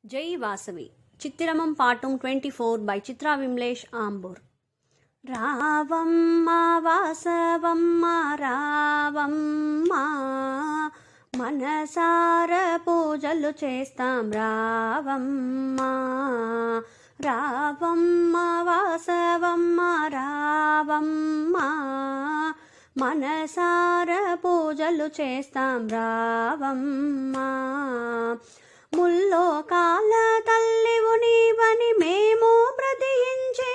జై వాసవి చిత్తిరమం పాఠం 24 by చిత్రా విమలేష్ ఆంబూర్. రావమ్మ వాసవమ్మ రావమ్మ మనసార పూజలు చేస్తాం రావమ్మ. రావమ్మ వాసవమ్మ రావమ్మ మనసార పూజలు చేస్తాం రావమ్మ. ముల్లోకాల తల్లివు నీవని మేము ప్రతించి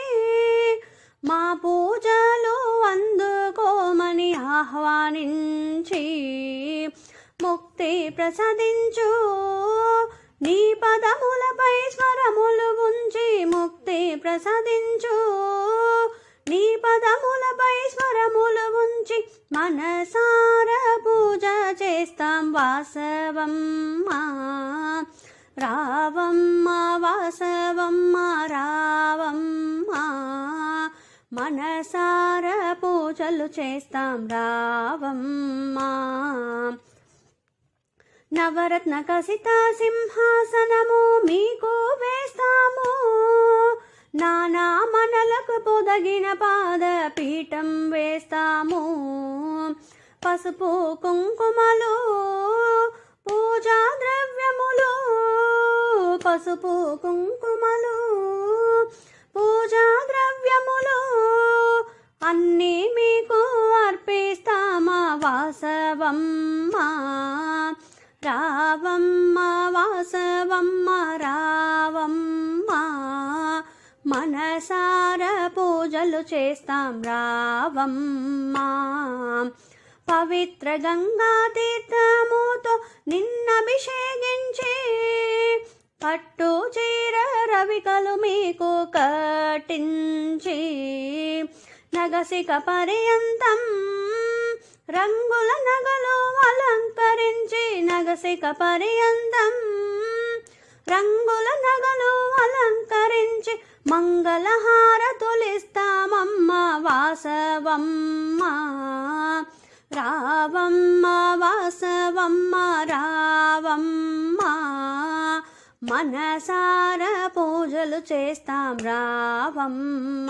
మా పూజలు అందుకోమని ఆహ్వానించి ముక్తి ప్రసాదించు నీ పదములపై స్వరములు ఉంచి ముక్తి ప్రసాదించు నీ పదములపై స్వరములు ఉంచి మనసార పూజ చేస్తాం వాసవమ్మ. రావమ్మ వాసవమ్మ రావమ్మ మనసార పూజలు చేస్తాం రావమ్మ. నవరత్న కసిత సింహాసనము మీకు వేస్తాము, నానా మనలకు పొదగిన పాదపీఠం వేస్తాము. పసుపు కుంకుమలు పూజా ద్రవ్యములు, పసుపు కుంకుమలు పూజా ద్రవ్యములు అన్నీ మీకు అర్పిస్తామా వాసవమ్మ. రావమ్మ వాసవమ్మ రావమ్మ మనసార పూజలు చేస్తాం రావమ్మ. పవిత్ర గంగా తీర్థముతో నిన్నభిషేకించి పట్టు చీర రవికలు మీకు కట్టించి నగసిక పర్యంతం రంగుల నగలు అలంకరించి నగసిక పర్యంతం రంగుల నగలు అలంకరించి మంగళహారతులిస్తామమ్మ వాసవమ్మ. రావమ్మ వాసవమ్మ రావమ్మ మనసార పూజలు చేస్తాం రావమ్మ.